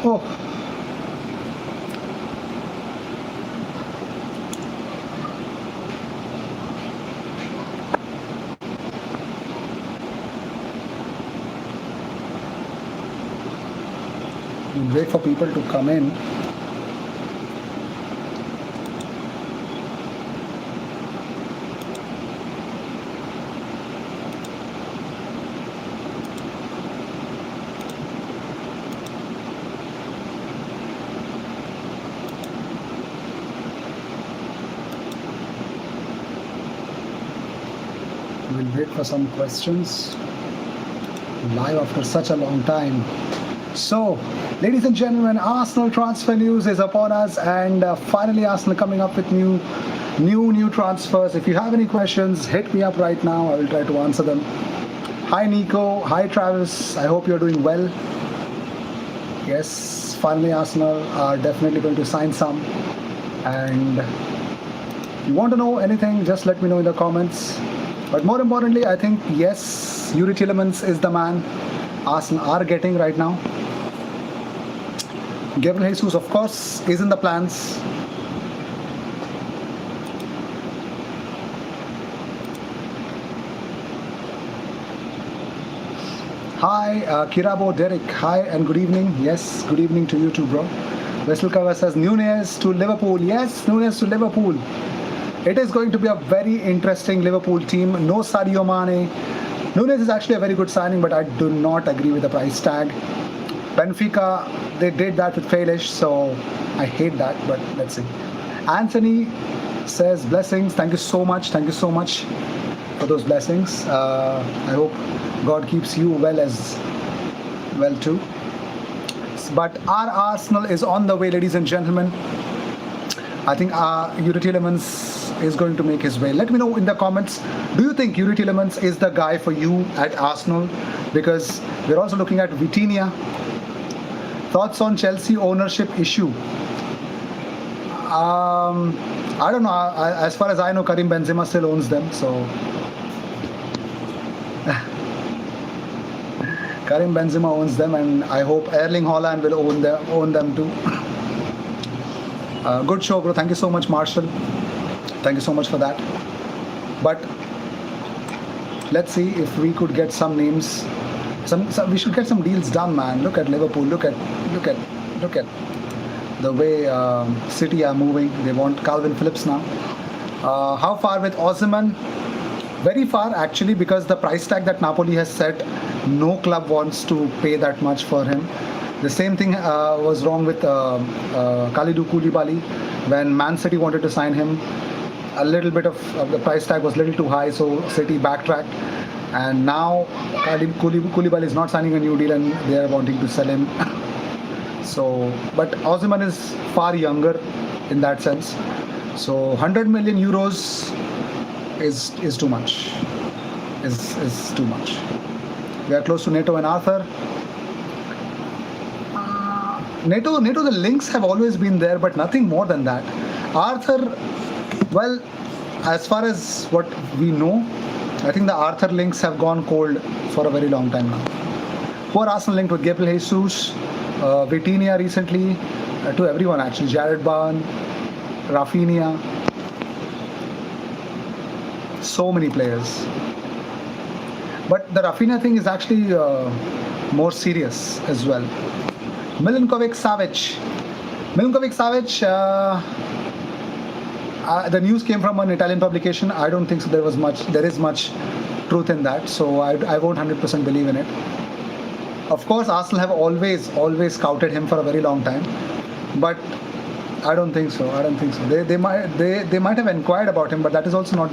Oh, we'll wait for people to come in. We'll wait for some questions. Live after such a long time. So, ladies and gentlemen, Arsenal transfer news is upon us, and finally Arsenal coming up with new transfers. If you have any questions, hit me up right now. I will try to answer them. Hi Nico, hi Travis. I hope you're doing well. Yes, finally Arsenal are definitely going to sign some. And if you want to know anything, just let me know in the comments. But more importantly, I think yes, Yuri Tielemans is the man Arsenal are getting right now. Gabriel Jesus, of course, is in the plans. Hi, Kirabo Derek. Hi and good evening. Yes, good evening to you too, bro. Veselkava says Nunez to Liverpool. Yes, Nunez to Liverpool. It is going to be a very interesting Liverpool team. No Sadio Mane. Nunez is actually a very good signing, but I do not agree with the price tag. Benfica, they did that with Failish, so I hate that, but let's see. Anthony says blessings. Thank you so much. Thank you so much for those blessings. I hope God keeps you well as well too. But our Arsenal is on the way, ladies and gentlemen. I think Yuri Tielemans is going to make his way. Let me know in the comments, do you think Yuri Tielemans is the guy for you at Arsenal? Because we're also looking at Vitinha. Thoughts on Chelsea ownership issue? I don't know. As far as I know, Karim Benzema still owns them. So Karim Benzema owns them, and I hope Erling Haaland will own them too. Good show, bro. Thank you so much, Marshall. Thank you so much for that. But let's see if we could get some names. We should get some deals done, man. Look at Liverpool. Look at the way City are moving. They want Calvin Phillips now. How far with Osimhen? Very far, actually, because the price tag that Napoli has set, no club wants to pay that much for him. The same thing was wrong with Kalidou Koulibaly when Man City wanted to sign him. A little bit of the price tag was a little too high, so City backtracked. And now Koulibaly is not signing a new deal, and they are wanting to sell him. So, but Osimhen is far younger in that sense. So 100 million euros is too much. Is too much. We are close to Neto and Arthur. Neto, the links have always been there, but nothing more than that. Arthur, well, as far as what we know, I think the Arthur links have gone cold for a very long time now. Poor Arsenal linked with Gabriel Jesus, Vitinha recently, to everyone actually, Jared Bowen, Rafinha, so many players. But the Rafinha thing is actually more serious as well. Milinkovic Savic. The news came from an Italian publication. I don't think so there is much truth in that, so I won't 100% believe in it. Of course, Arsenal have always scouted him for a very long time, but I don't think so. They might have inquired about him, but that is also not.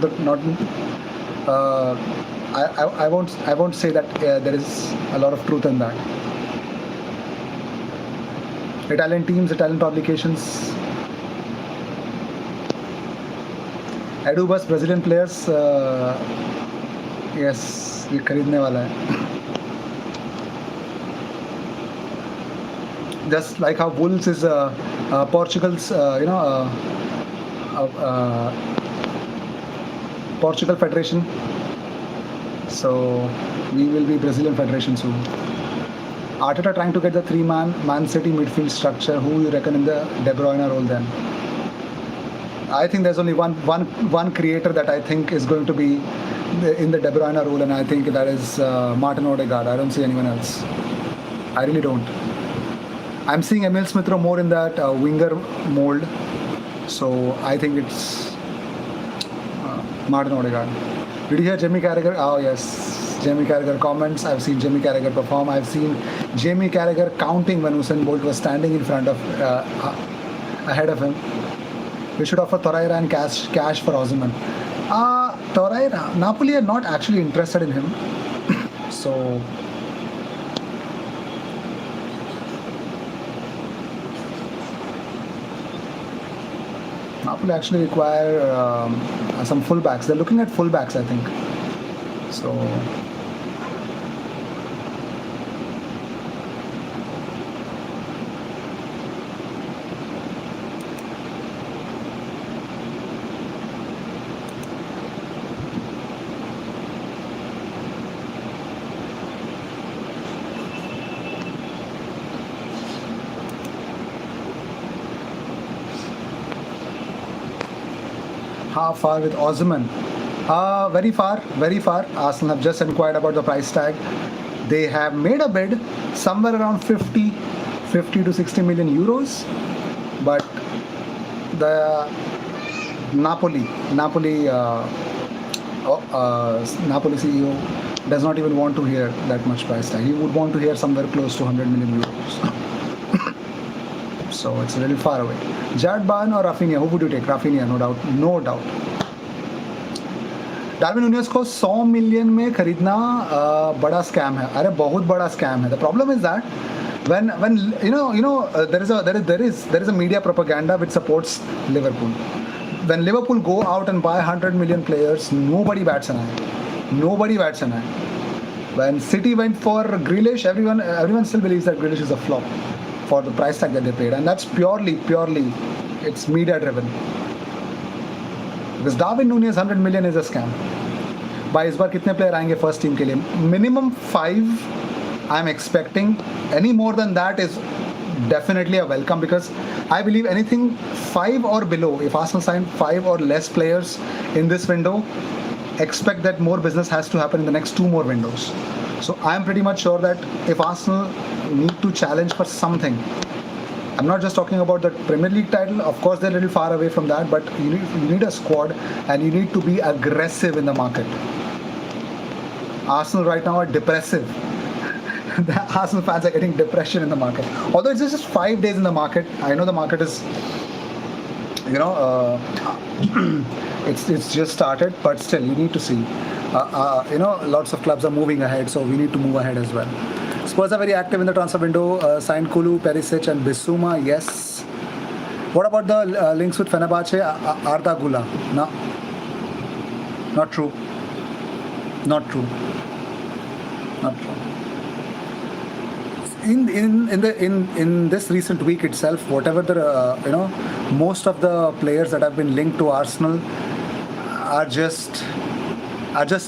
I won't say that there is a lot of truth in that. Italian teams, Italian publications. Edubus, Brazilian players. Yes, ये खरीदने वाला है. Just like how Wolves is Portugal's, Portugal Federation. So we will be Brazilian Federation soon. Arteta trying to get the Man City midfield structure. Who you reckon in the De Bruyne role then? I think there's only one creator that I think is going to be in the De Bruyne role, and I think that is Martin Odegaard. I don't see anyone else. I really don't. I'm seeing Emil Smith Rowe more in that winger mold, so I think it's Martin Odegaard. Did you hear Jamie Carragher? Oh yes, Jamie Carragher comments. I've seen Jamie Carragher perform. I've seen Jamie Carragher counting when Usain Bolt was standing in front of ahead of him. We should offer Torreira and cash for Osimhen. Torreira, Napoli are not actually interested in him. So Napoli actually require some fullbacks. They're looking at fullbacks, I think. So how far with Osimhen? Very far, very far. Arsenal have just inquired about the price tag. They have made a bid somewhere around 50 to 60 million euros, but the Napoli CEO does not even want to hear that much price tag. He would want to hear somewhere close to 100 million euros. So it's a little far away. Jared Barn or Rafinha? Who would you take? Rafinha, no doubt. No doubt. Darwin newness को 100 million में खरीदना बड़ा scam है. अरे बहुत बड़ा scam है. The problem is that when there is a media propaganda which supports Liverpool. When Liverpool go out and buy 100 million players, nobody bats an eye. Nobody bats an eye. When City went for Grealish, everyone still believes that Grealish is a flop for the price tag that they paid, and that's purely it's media driven. Because Darwin Nunez 100 million is a scam. By इस बार कितने player आएंगे first team के लिए? Minimum 5 I'm expecting. Any more than that is definitely a welcome, because I believe anything 5 or below, if Arsenal sign 5 or less players in this window, expect that more business has to happen in the next 2 more windows. So I'm pretty much sure that if Arsenal need to challenge for something, I'm not just talking about the Premier League title. Of course, they're a little far away from that, but you need a squad and you need to be aggressive in the market. Arsenal right now are depressive. The Arsenal fans are getting depression in the market. Although it's just 5 days in the market, I know the market is, it's just started, but still you need to see. Lots of clubs are moving ahead, so we need to move ahead as well. Spurs are very active in the transfer window. Signed Kulu, Perisic and Bissouma, yes. What about the links with Fenerbahce? Arda Güler? No. Not true. Not true. Not true. In this recent week itself, whatever the most of the players that have been linked to Arsenal are just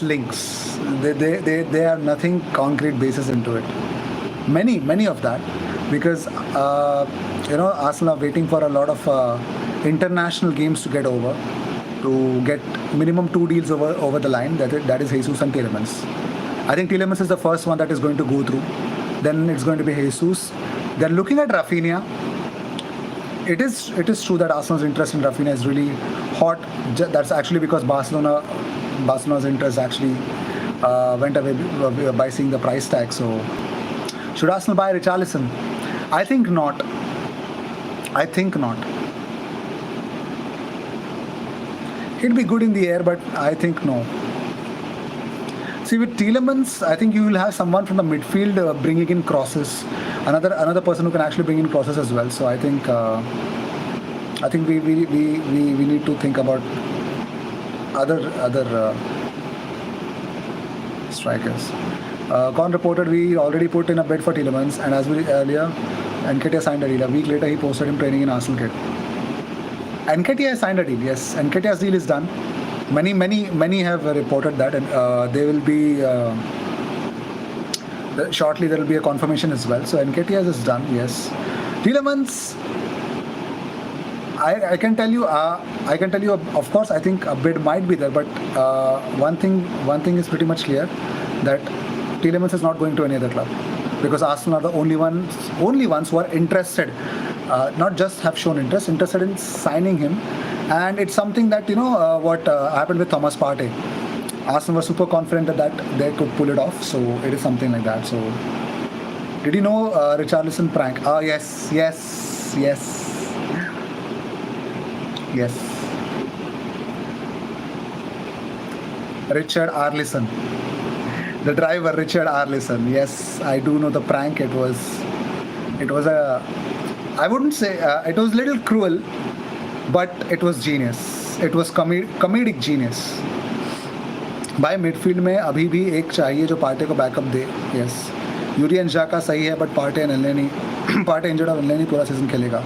links. They have nothing concrete basis into it. Many of that, because Arsenal are waiting for a lot of international games to get over, to get minimum 2 deals over the line. That is Jesus and Tielemans. I think Tielemans is the first one that is going to go through. Then it's going to be Jesus. They're looking at Rafinha. It is true that Arsenal's interest in Rafinha is really hot. That's actually because Barcelona's interest actually went away by seeing the price tag. So, should Arsenal buy Richarlison? I think not. It'd be good in the air, but I think no. See, with Tielemans, I think you will have someone from the midfield bringing in crosses. Another person who can actually bring in crosses as well. So I think we need to think about other strikers. Con reported we already put in a bid for Tielemans, and as we earlier, Nketiah signed a deal. A week later, he posted him training in Arsenal kit. Nketiah signed a deal. Yes, Nketiah's deal is done. Many have reported that, and they will be Shortly there will be a confirmation as well. So NKTS is done. Yes, Tielemans. I can tell you. I can tell you. Of course, I think a bid might be there, but one thing is pretty much clear that Tielemans is not going to any other club because Arsenal are the only ones who are interested. Not just have shown interested in signing him, and it's something that what happened with Thomas Partey. Arsenal was super confident that they could pull it off, so it is something like that. So, did you know Richarlison prank? Oh yes, yes, yes, yes. Richard Arlison, the driver, Richard Arlison. Yes, I do know the prank. It was a. I wouldn't say it was a little cruel, but it was genius. It was comedic genius. भाई midfield में अभी भी एक चाहिए जो Partey को backup दे. Yes, यूरियन जाका सही है बट पार्टे नल्ले नहीं. पार्टे इंजर्ड और नल्ले नहीं पूरा सीजन खेलेगा.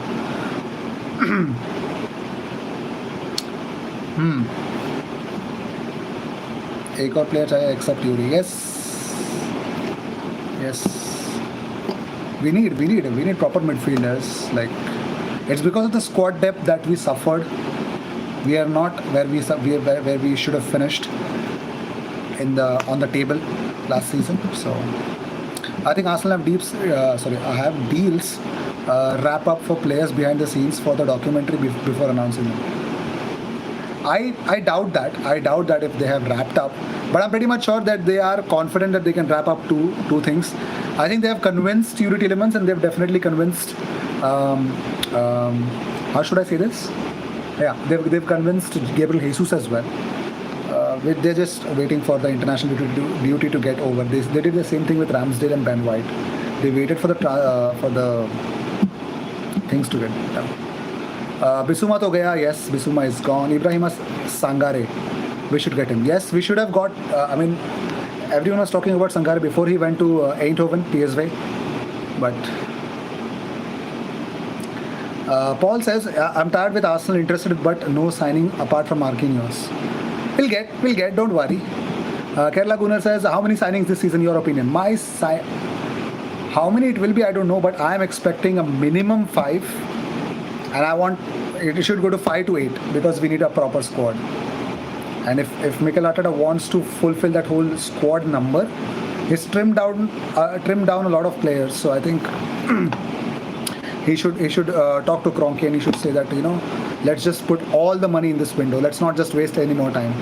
एक और प्लेयर चाहिए except Yuri. Yes, yes, we need proper midfielders. Like, it's because of the squad depth that we suffered. We are not where we should have finished on the table last season. So I think Arsenal have deals wrap up for players behind the scenes for the documentary before announcing them. I doubt that if they have wrapped up, but I'm pretty much sure that they are confident that they can wrap up two things. I think they have convinced Yuri Tielemans, and they've definitely convinced how should I say this? Yeah, they've convinced Gabriel Jesus as well. They're just waiting for the international duty to get over. They did the same thing with Ramsdale and Ben White. They waited for the things to get done. Bissouma to gaya. Yes, Bissouma is gone. Ibrahima Sangare, we should get him. Yes, we should have got. I mean, everyone was talking about Sangare before he went to Eindhoven, PSV. But Paul says, I'm tired with Arsenal interested, but no signing apart from Marquinhos. We'll get, don't worry. Kerala Gunnar says, how many signings this season, your opinion? How many it will be, I don't know, but I am expecting a minimum 5. And I want, it should go to 5 to 8 because we need a proper squad. And if Mikel Arteta wants to fulfill that whole squad number, he's trimmed down a lot of players. So I think he should talk to Kroenke and he should say that, let's just put all the money in this window. Let's not just waste any more time.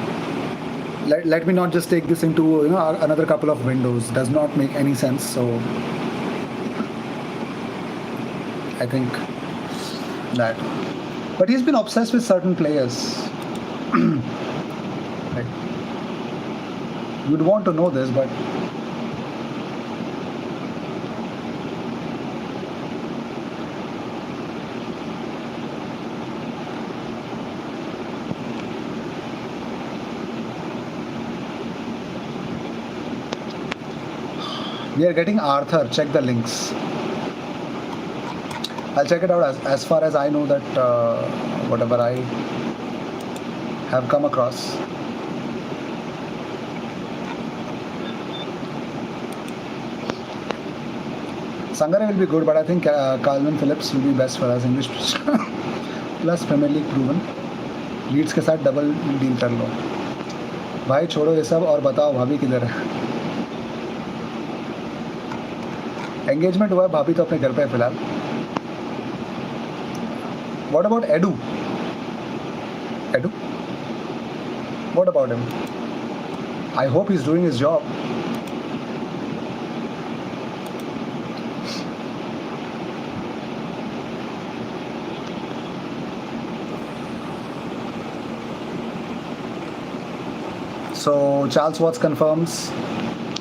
Let me not just take this into another couple of windows. Does not make any sense. So I think that. But he's been obsessed with certain players. Like, you'd want to know this, but we are getting Arthur. Check the links. I'll check it out as far as I know that whatever I have come across. Sangare will be good, but I think Calvin Phillips will be best for us. English plus Premier League proven. Leeds के साथ double deal कर लो. भाई छोड़ो ये सब और बताओ भाभी किधर है. एंगेजमेंट हुआ है, भाभी तो अपने घर पे है फिलहाल. What about Edu? What about him? I hope he's doing his job. So Charles Watts confirms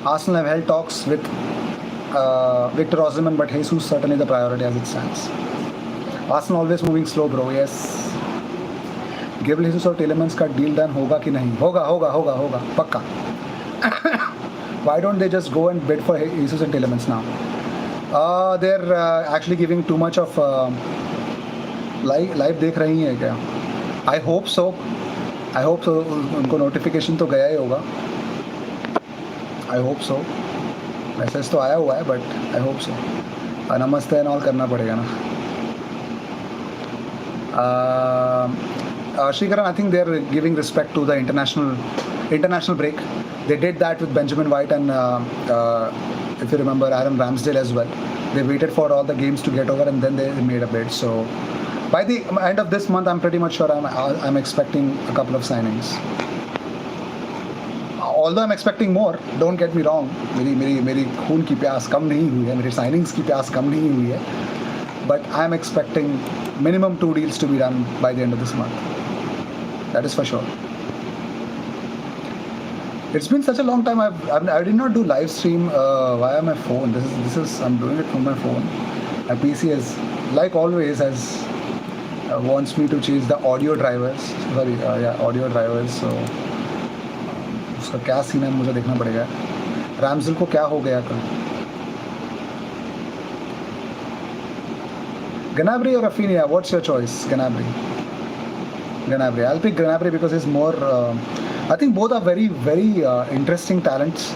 Arsenal have held talks with Victor Osimhen, but Jesus certainly the priority as it stands. Arsenal always moving slow, bro. Yes. Gabriel Jesus और Tielemans का deal done होगा कि नहीं? होगा पक्का. Why don't they just go and bid for Jesus and Tielemans now? They're actually giving too much of live देख रही हैं क्या? I hope so. उनको notification तो गया ही होगा. I hope so. मैसेज तो आया हुआ है बट आई होप सो. नमस्ते एंड ऑल करना पड़ेगा ना. Shrikaran, I think they're giving respect to the international break. They did that with Benjamin White and if you remember Aaron Ramsdale as well. They waited for all the games to get over and then they made a bid. So by the end of this month, I'm pretty much sure I'm expecting a couple of signings. Although I'm expecting more, don't get me wrong. मेरी खून की प्यास कम नहीं हुई है, मेरी signings की प्यास कम नहीं हुई है. But I'm expecting minimum 2 deals to be done by the end of this month. That is for sure. It's been such a long time. I did not do live stream via my phone. This is I'm doing it from my phone. My PC is, like always, wants me to change the audio drivers. Sorry, audio drivers. So उसका क्या scene है मुझे देखना पड़ेगा. Ramsdale को क्या हो गया कल? Gnabry or Rafinha? What's your choice? Gnabry. I'll pick Gnabry because he's more. I think both are very, very interesting talents.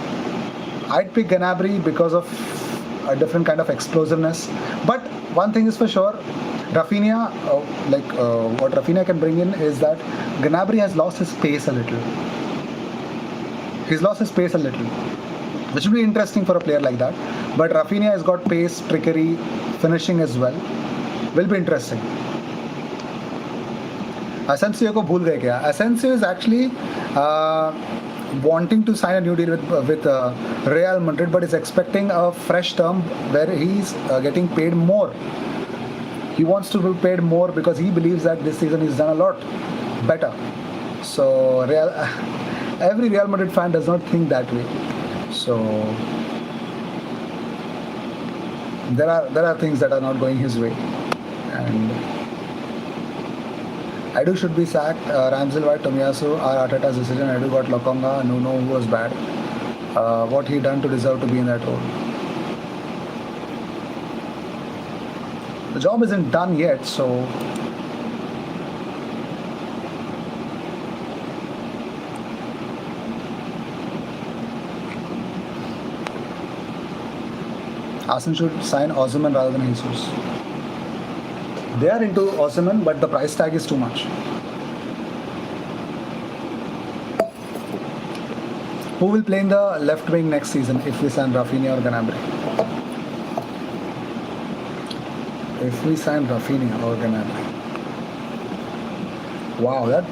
I'd pick Gnabry because of a different kind of explosiveness. But one thing is for sure, Rafinha, what Rafinha can bring in is that Gnabry has lost his pace a little. He's lost his pace a little, which will be interesting for a player like that. But Rafinha has got pace, trickery, finishing as well. Will be interesting. Asensio को भूल गए क्या? Asensio is actually wanting to sign a new deal with Real Madrid, but is expecting a fresh term where he's getting paid more. He wants to be paid more because he believes that this season he's done a lot better. So every Real Madrid fan does not think that way. So there are things that are not going his way. And Edu should be sacked. Ramsdale, White, Tomiyasu are Arteta's decision. Edu got Lokonga, Nuno, who was bad. What he done to deserve to be in that role? The job isn't done yet, so Arsenal should sign Osimhen rather than Jesus. They are into Osimhen, but the price tag is too much. Who will play in the left wing next season if we sign Rafinha or Gnabry? If we sign Rafinha or Gnabry. Wow, that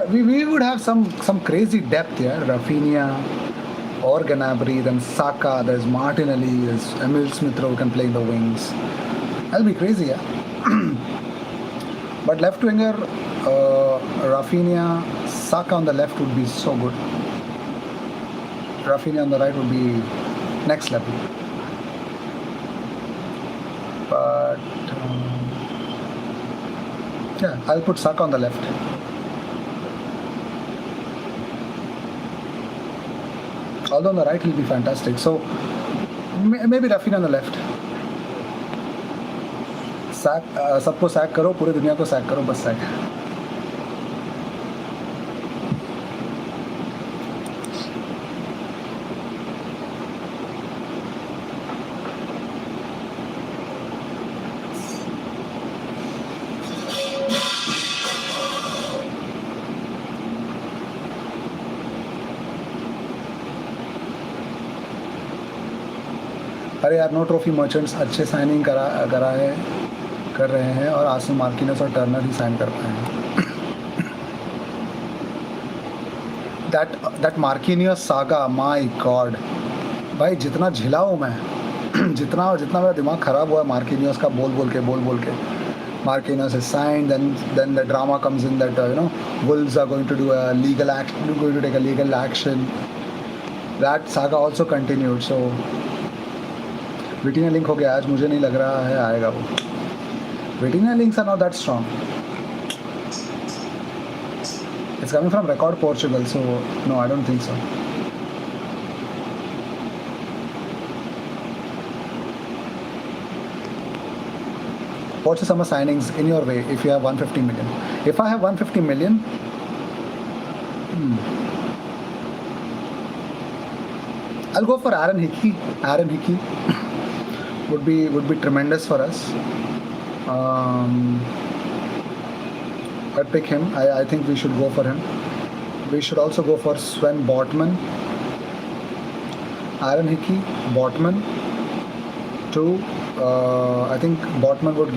we would have some crazy depth here. Rafinha or Gnabry, then Saka, there's Martinelli, there's Emil Smith-Rowe can play in the wings. That'll be crazy, yeah. But left winger, Rafinha, Saka on the left would be so good. Rafinha on the right would be next level. But yeah, I'll put Saka on the left. Although on the right he'll be fantastic. So maybe Rafinha on the left. सबको sac करो, पूरी दुनिया को sac करो, बस sac. अरे यार, no trophy merchants अच्छे साइनिंग कर रहे हैं और आसन मार्किनस और टर्नर ही साइन कर पाए हैं. दैट मार्किनियस सागा, माय गॉड भाई, जितना झिला हूँ मैं, जितना मेरा दिमाग ख़राब हुआ है मार्किनियस का बोल के. Marquinhos is signed, then the drama comes in that Wolves are going to do a legal action, going to take a legal action. That saga also continued. So Vitinha link हो गया आज, मुझे नहीं लग रहा है आएगा वो. Vitinha links are not that strong. It's coming from Record Portugal, so no, I don't think so. What's the summer signings in your way if you have 150 million? If I have 150 million, I'll go for Aaron Hickey. Aaron Hickey would be tremendous for us. Um, I'd pick him. I think we should go for him. We should also go for Sven Botman, Aaron Hickey, Botman. Two. I think Botman would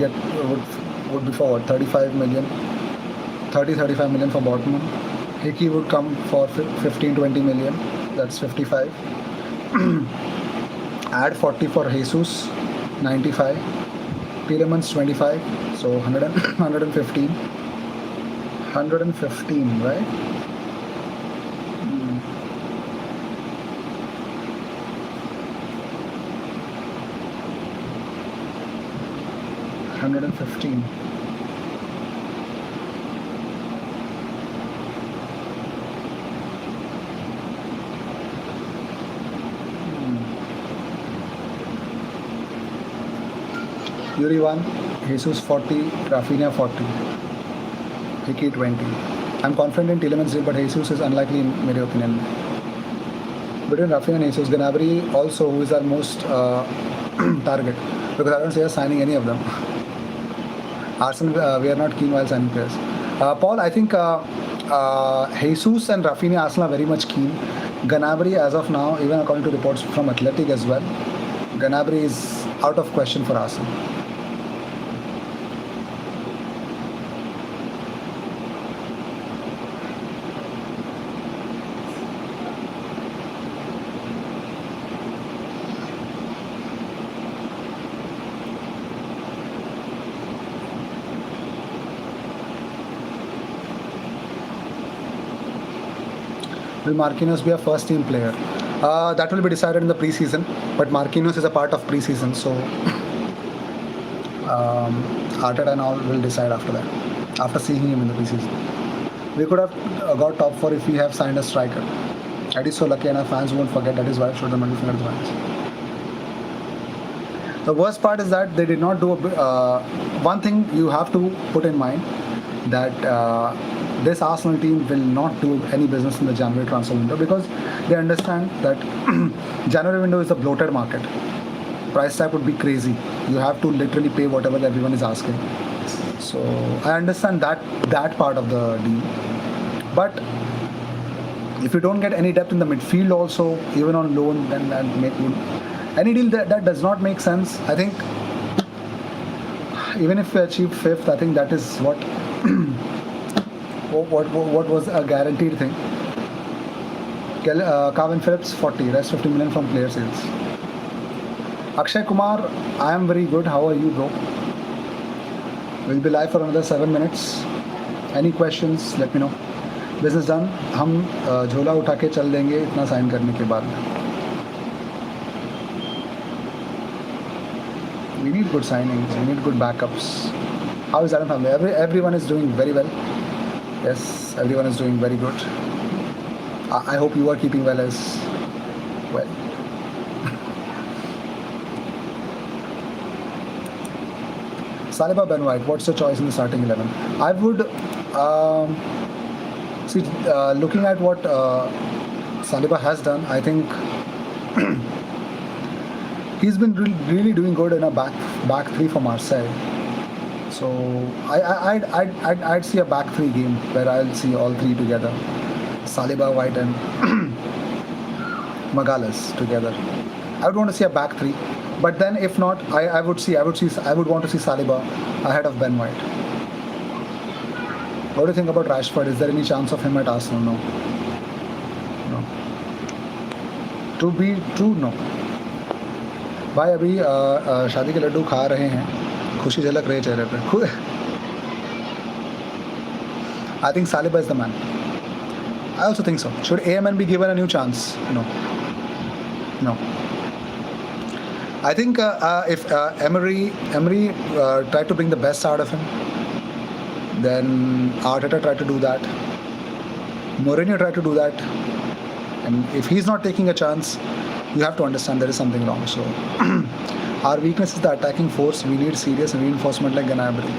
be for what, 35 million, 35 million for Botman. Hickey would come for 15 20 million. That's 55. Add 40 for Jesus, 95. Peterman's 25, so 100 115. 115, right? 115. Yuri 1, Jesus 40, Rafinha 40, Hickey 20. I'm confident in Tielemans deal, but Jesus is unlikely in my opinion. Between Rafinha and Jesus, Gnabry also, who is our most target, because I don't see us signing any of them. Arsenal, we are not keen while signing players. Paul, I think Jesus and Rafinha, Arsenal are very much keen. Gnabry, as of now, even according to reports from Athletic as well, Gnabry is out of question for Arsenal. Will Marquinhos be a first team player? That will be decided in the preseason, but Marquinhos is a part of preseason, so Arteta and all will decide after that, after seeing him in the preseason. We could have got top 4 if we have signed a striker. That is so lucky, and our fans won't forget. That is why I showed the middle finger to the fans. The worst part is that they did not do one thing you have to put in mind, that this Arsenal team will not do any business in the January transfer window, because they understand that January window is a bloated market. Price tag would be crazy. You have to literally pay whatever everyone is asking. So I understand that part of the deal. But if you don't get any depth in the midfield also, even on loan, then make any deal that does not make sense. I think even if we achieve 5th, I think that is what what was a guaranteed thing. Calvin Phillips 40, rest 50 million from player sales. Akshay Kumar, I am very good. How are you, bro? We'll be live for another 7 minutes. Any questions? Let me know. Business done. हम झोला उठा के चल देंगे इतना sign करने के बाद. We need good signings. We need good backups. How is Adam family? Everyone is doing very well. Yes, everyone is doing very good. I hope you are keeping well as well. Saliba, Ben White, what's your choice in the starting 11? I would see, looking at what Saliba has done, I think he's been really doing good in a back three for Marseille. So I'd see a back three game where I'll see all three together, Saliba, White, and Magalhaes together. I would want to see a back three, but then if not, I would want to see Saliba ahead of Ben White. What do you think about Rashford? Is there any chance of him at Arsenal? No. To be true, no. भाई अभी शादी के लड्डू खा रहे हैं, खुशी झलक रही है चेहरे पे. I think Saliba is the man. I also think so. Should AMN be given a new chance? No. I think if Emery tried to bring the best out of him, then Arteta tried to do that. Mourinho tried to do that. And if he's not taking a chance, you have to understand there is something wrong. So our weakness is the attacking force. We need serious reinforcement like Gnabry.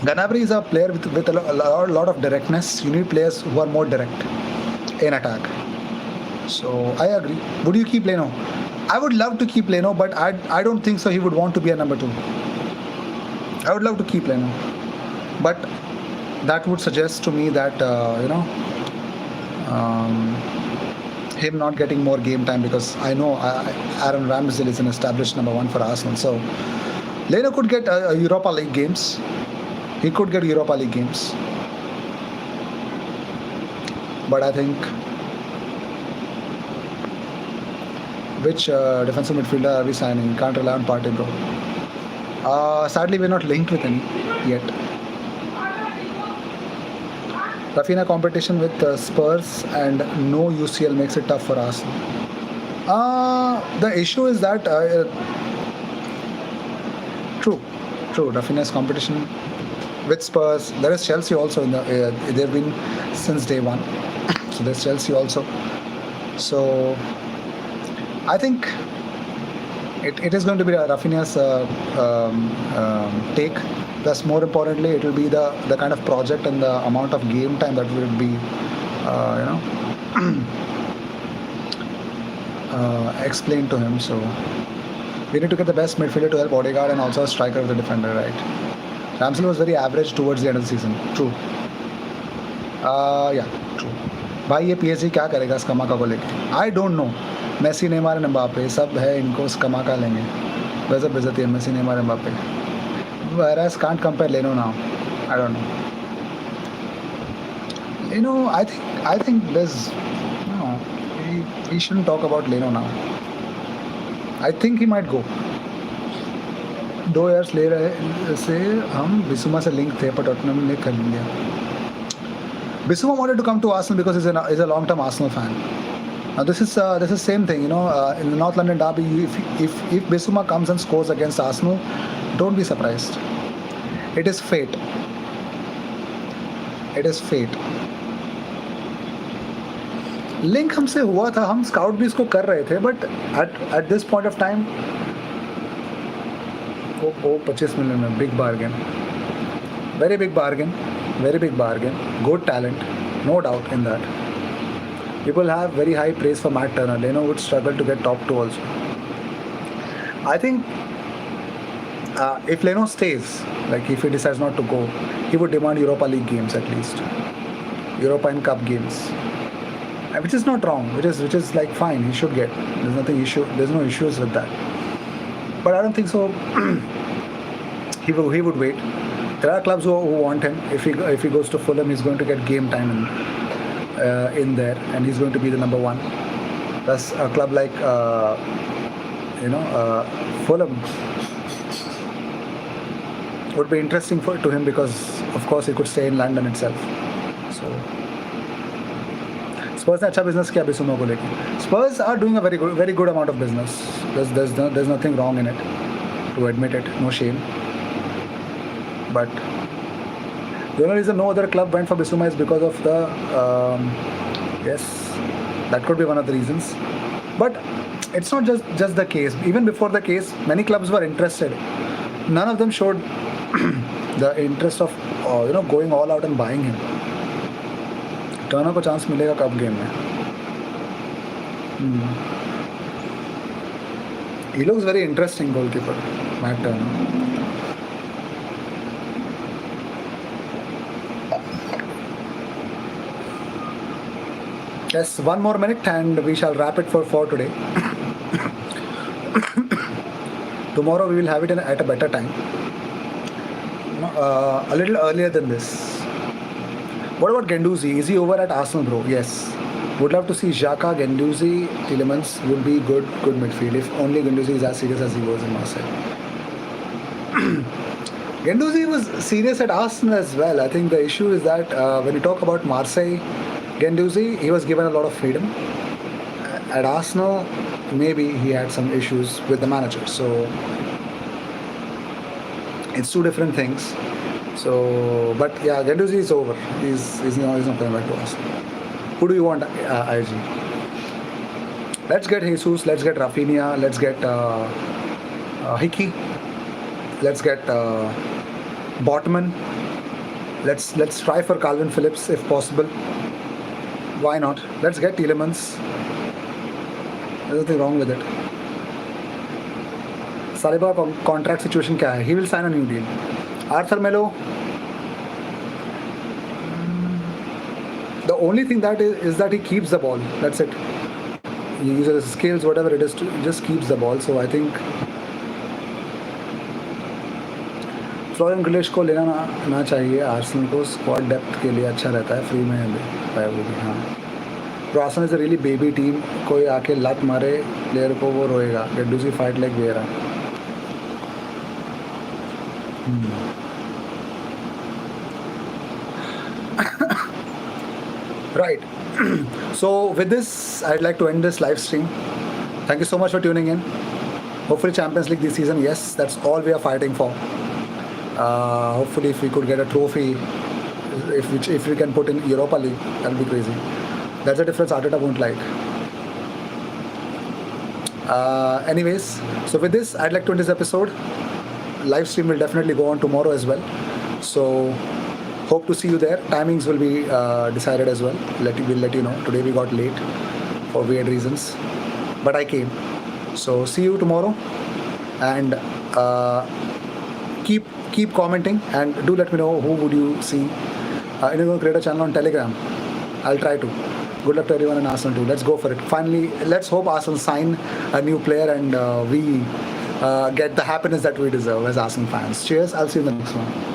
Gnabry is a player with a lot of directness. You need players who are more direct. in attack. So I agree. Would you keep Leno? I would love to keep Leno, but I don't think so. He would want to be a number two. I would love to keep Leno, but that would suggest to me that um, him not getting more game time because I know Aaron Ramsdale is an established number one for Arsenal. So Leno could get Europa League games. He could get Europa League games, but I think which defensive midfielder are we signing? Can't rely on Partey, bro. Sadly, we're not linked with any yet. Rafinha competition with Spurs and no UCL makes it tough for Arsenal. The issue is that true, true. Rafinha's competition with Spurs. There is Chelsea also in the. They've been since day one. So there's Chelsea also. So I think it is going to be Rafinha's take. Plus, more importantly, it will be the kind of project and the amount of game time that will be, explained to him. So we need to get the best midfielder to help Odegaard and also a striker of the defender, right? Ramsdale was very average towards the end of the season. True. Yeah, true. भाई ये PSG क्या करेगा स्कमाका को लेके? I don't know. Messi Neymar Mbappe सब है इनको स्कमाका लेंगे. वैसे बेइज्जती है Messi Neymar Mbappe. Whereas can't compare Leno now. I don't know. I think there's no. We shouldn't talk about Leno now. I think he might go. 2 years ले रहे से हम बिसुमा से लिंक थे पर टॉटनहम ने कर लिया. Bissouma wanted to come to Arsenal because he's a long-term Arsenal fan. Now this is same thing, in the North London derby. If Bissouma comes and scores against Arsenal, don't be surprised. It is fate. It is fate. Link हमसे हुआ था, हम scout भी इसको कर रहे थे, but at this point of time, 25 million में big bargain, very big bargain, very big bargain. Good talent, no doubt in that. People have very high praise for Matt Turner. Leno would struggle to get top 2 also. I think if Leno stays, like if he decides not to go, he would demand Europa League games at least, European Cup games, which is not wrong. Which is like fine. He should get. There's no issues with that. But I don't think so. He would wait. There are clubs who want him. If he goes to Fulham, he's going to get game time in there, and he's going to be the number one. Plus, a club like Fulham would be interesting to him because, of course, he could stay in London itself. So, Spurs ने अच्छा business किया बिसुमा को लेके. Spurs are doing a very good amount of business. There's nothing wrong in it. To admit it, no shame. But the only reason no other club went for Bissouma is because of the yes, that could be one of the reasons. But it's not just the case. Even before the case, many clubs were interested. None of them showed the interest of going all out and buying him. Turner को chance मिलेगा कब game में? He looks very interesting goalkeeper, Matt Turner. Yes, one more minute and we shall wrap it for today. Tomorrow we will have it at a better time. A little earlier than this. What about Guendouzi? Is he over at Arsenal, bro? Yes. Would love to see Xhaka, Guendouzi, Tielemans would be good midfield if only Guendouzi is as serious as he was in Marseille. Guendouzi was serious at Arsenal as well. I think the issue is that when you talk about Marseille, Guendouzi, he was given a lot of freedom. At Arsenal, maybe he had some issues with the manager. So it's two different things. So, but yeah, Guendouzi is over. He's not coming back to Arsenal. Who do you want, IG? Let's get Jesus. Let's get Rafinha. Let's get Hickey. Let's get Botman. Let's try for Calvin Phillips if possible. Why not? Let's get Tielemans. There's nothing wrong with it. Saliba contract situation क्या है? He will sign a new deal. Arthur Melo. The only thing that is that he keeps the ball. That's it. He uses his skills, whatever it is, to just keeps the ball. So I think फ्लोरेंट ग्रिलिश को लेना ना चाहिए Arsenal को. Squad depth के लिए अच्छा रहता है, फ्री में है वो भी. हाँ, तो Arsenal is a really baby team. कोई आके लत मारे प्लेयर को वो रोएगा. Get do see fight like Vieira. Right. So with this, I'd like to end this live stream. Thank you so much for tuning in. Hopefully Champions League this season. Yes, that's all we are fighting for. Hopefully if we could get a trophy, if we can put in Europa League, that'll be crazy. That's the difference Arteta won't like. Anyways, so with this, I'd like to end this episode. Live stream will definitely go on tomorrow as well. So hope to see you there. Timings will be decided as well. We'll let you know. Today we got late for weird reasons, but I came. So see you tomorrow, and keep commenting, and do let me know who would you see. And you're going to create a channel on Telegram. I'll try to. Good luck to everyone in Arsenal too. Let's go for it. Finally, let's hope Arsenal sign a new player, and we get the happiness that we deserve as Arsenal fans. Cheers. I'll see you in the next one.